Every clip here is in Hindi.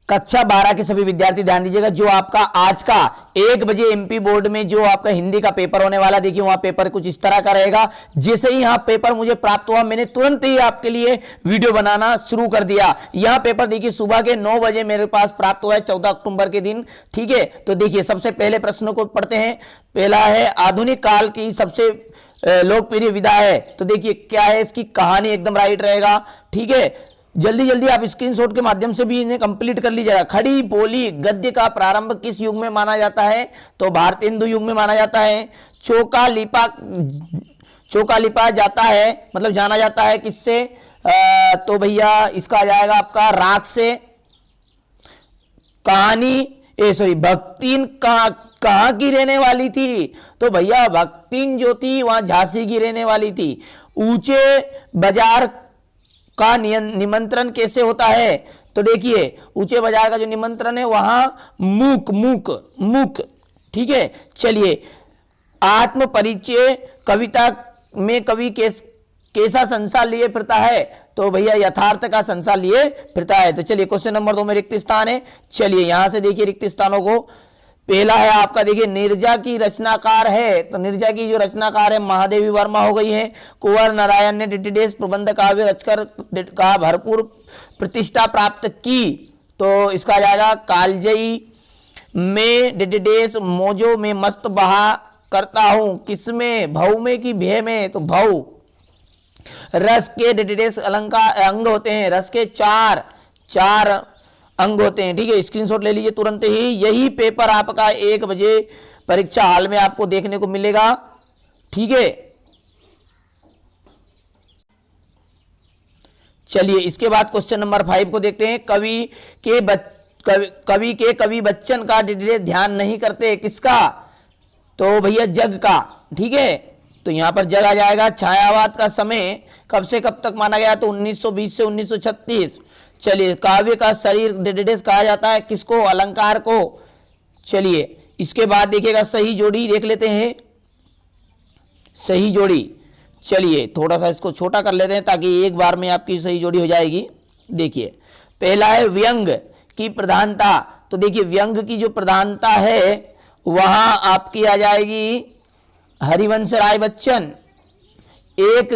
कक्षा 12 के सभी विद्यार्थी ध्यान दीजिएगा, जो आपका आज का 1 बजे एमपी बोर्ड में जो आपका हिंदी का पेपर होने वाला, देखिए वहां पेपर कुछ इस तरह का रहेगा। जैसे ही यहाँ पेपर मुझे प्राप्त हुआ, मैंने तुरंत ही आपके लिए वीडियो बनाना शुरू कर दिया। यह पेपर देखिए सुबह के 9 बजे मेरे पास प्राप्त हुआ है, 14 अक्टूबर के दिन। ठीक है, तो देखिए सबसे पहले प्रश्नों को पढ़ते हैं। पहला है, आधुनिक काल की सबसे लोकप्रिय विधा है, तो देखिए क्या है इसकी कहानी, एकदम राइट रहेगा। ठीक है, जल्दी जल्दी आप स्क्रीनशॉट के माध्यम से भी इन्हें कंप्लीट कर लीजिएगा। खड़ी बोली गद्य का प्रारंभ किस युग में माना जाता है, तो भारतेंदु युग में माना जाता है। चौका लिपा जाता है, मतलब जाना जाता है किससे, तो भैया इसका आ जाएगा आपका राग से। भक्तिन कहाँ की रहने वाली थी, तो भैया भक्तिन जो थी वहां झांसी की रहने वाली थी। ऊंचे बाजार का निमंत्रण कैसे होता है, तो देखिए ऊंचे बाजार का जो निमंत्रण है वहां मूक। ठीक है, चलिए आत्म परिचय कविता में कवि कैसा संसार लिए फिरता है, तो भैया यथार्थ का संसार लिए फिरता है। तो चलिए क्वेश्चन नंबर 2 में रिक्त स्थान है। चलिए यहां से देखिए रिक्त स्थानों को। पहला है आपका, देखिए नीरजा की रचनाकार है, तो नीरजा की जो रचनाकार है महादेवी वर्मा हो गई है। कुंवर नारायण ने डिटिडेस प्रबंध काव्य रचकर का भरपूर प्रतिष्ठा प्राप्त की, तो इसका जाएगा कालजयी में डिटिडेस मौजों में मस्त बहा करता हूं, किसमें, भव में कि भय में, तो भव। रस के डिटिडेस अलंकार अंग होते हैं, रस के चार अंग होते हैं। ठीक है, स्क्रीनशॉट ले लीजिए तुरंत ही। यही पेपर आपका 1 बजे परीक्षा हॉल में आपको देखने को मिलेगा। ठीक है, चलिए इसके बाद क्वेश्चन नंबर 5 को देखते हैं। कवि बच्चन का डिटेल ध्यान नहीं करते, किसका, तो भैया जग का। ठीक है, तो यहां पर जग आ जाएगा। छायावाद का समय कब से कब तक माना गया, तो 1920 से 1936। चलिए काव्य का शरीर डिटेल्स कहा जाता है किसको, अलंकार को। चलिए इसके बाद देखिएगा सही जोड़ी देख लेते हैं, सही जोड़ी। चलिए थोड़ा सा इसको छोटा कर लेते हैं ताकि एक बार में आपकी सही जोड़ी हो जाएगी। देखिए पहला है व्यंग की प्रधानता, तो देखिए व्यंग की जो प्रधानता है वहां आपकी आ जाएगी हरिवंश राय बच्चन। एक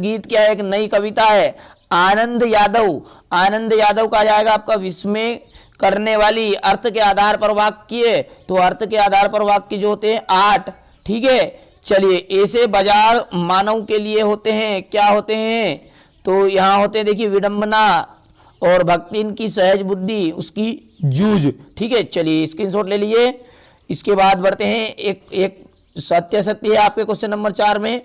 गीत क्या है, एक नई कविता है। आनंद यादव का जाएगा आपका विस्मय करने वाली, अर्थ के आधार पर वाक्य, तो अर्थ के आधार पर वाक्य जो होते हैं 8। ठीक है, चलिए ऐसे बाजार मानव के लिए होते हैं, क्या होते हैं, तो यहां होते हैं देखिए विडंबना, और भक्ति की सहज बुद्धि उसकी जूझ। ठीक है, चलिए स्क्रीनशॉट ले लीजिए। इसके बाद बढ़ते हैं, एक सत्य है आपके क्वेश्चन नंबर 4 में।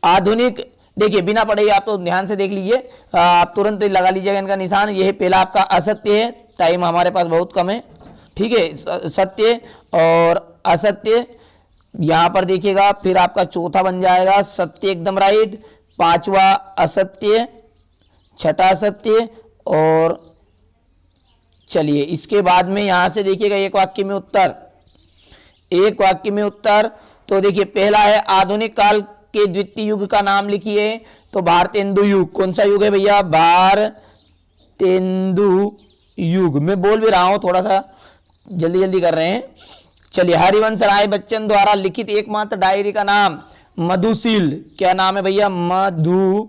आधुनिक, देखिए बिना पढ़े आप तो ध्यान से देख लीजिए, आप तुरंत लगा लीजिएगा इनका निशान। यह पहला आपका असत्य है, टाइम हमारे पास बहुत कम है। ठीक है, सत्य और असत्य यहां पर देखिएगा। फिर आपका चौथा बन जाएगा सत्य, एकदम राइट। 5वां असत्य, 6ठा सत्य, और चलिए इसके बाद में यहां से देखिएगा एक वाक्य में उत्तर। तो देखिए पहला है आधुनिक काल के द्वितीय युग का नाम लिखिए, तो भारतेंदु युग। कौन सा युग है भैया, भारतेंदु युग। मैं बोल भी रहा हूं, थोड़ा सा जल्दी कर रहे हैं। चलिए हरिवंश राय बच्चन द्वारा लिखित एकमात्र डायरी का नाम मधुशील। क्या नाम है भैया, मधुशील।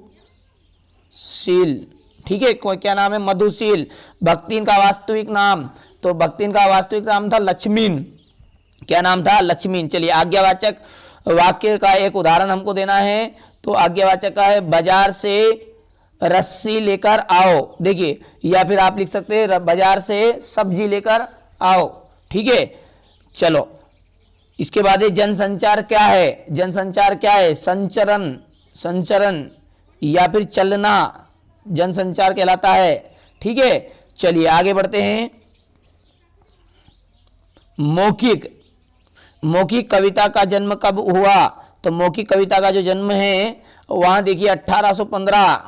ठीक है, क्या नाम है, मधुशील। भक्तिन का वास्तविक नाम, तो भक्तिन का वास्तविक नाम था लक्ष्मीन। क्या नाम था, लक्ष्मीन। चलिए आज्ञावाचक वाक्य का एक उदाहरण हमको देना है, तो आज्ञावाचक का है बाजार से रस्सी लेकर आओ। देखिए, या फिर आप लिख सकते हैं बाजार से सब्जी लेकर आओ। ठीक है, चलो इसके बाद जनसंचार क्या है, संचरण या फिर चलना जनसंचार कहलाता है। ठीक है, चलिए आगे बढ़ते हैं। मौखिक कविता का जन्म कब हुआ, तो मौखिक कविता का जो जन्म है वहां देखिए 1815,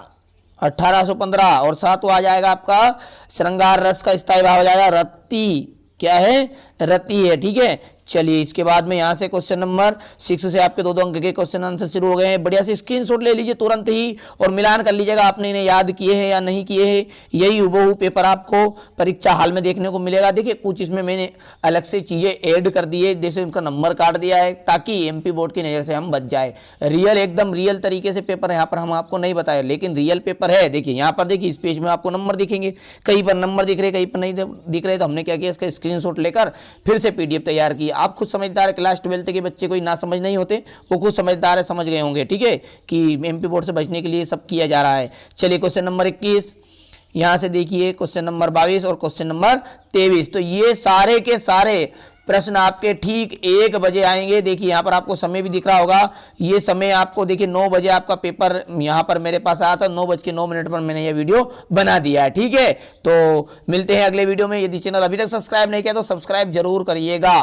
और 7वां आ जाएगा आपका श्रृंगार रस का स्थायी भाव हो जाएगा रति। क्या है, रति है। ठीक है, चलिए इसके बाद में यहाँ से क्वेश्चन नंबर 6 से आपके 2-2 अंक के क्वेश्चन आंसर शुरू हो गए हैं। बढ़िया से स्क्रीनशॉट ले लीजिए तुरंत ही और मिलान कर लीजिएगा आपने इन्हें याद किए हैं या नहीं किए हैं। यही हुबहू पेपर आपको परीक्षा हाल में देखने को मिलेगा। देखिए कुछ इसमें मैंने अलग से चीजें ऐड कर दी है, जैसे उनका नंबर काट दिया है ताकि एमपी बोर्ड की नजर से हम बच जाए। रियल एकदम रियल तरीके से पेपर यहाँ पर हम आपको नहीं बताए, लेकिन रियल पेपर है। देखिए यहाँ पर देखिए इस पेज में आपको नंबर दिखेंगे, कहीं पर नंबर दिख रहे कहीं पर नहीं दिख रहे, तो हमने क्या किया इसका स्क्रीनशॉट लेकर फिर से पीडीएफ तैयार की। आप खुद समझदार है, क्लास 12 के बच्चे कोई ना समझ नहीं होते, वो खुद समझदार है, समझ गए होंगे। ठीक है कि एमपी बोर्ड से बचने के लिए सब किया जा रहा है। चलिए क्वेश्चन नंबर 21 यहां से देखिए, क्वेश्चन नंबर 22 और क्वेश्चन नंबर 23। तो ये सारे के सारे प्रश्न आपके ठीक 1 बजे आएंगे। देखिए यहाँ पर आपको समय भी दिख रहा होगा, ये समय आपको देखिए 9 बजे आपका पेपर यहाँ पर मेरे पास आया था, 9:09 पर मैंने ये वीडियो बना दिया है। ठीक है, तो मिलते हैं अगले वीडियो में। यदि चैनल अभी तक सब्सक्राइब नहीं किया तो सब्सक्राइब जरूर करिएगा।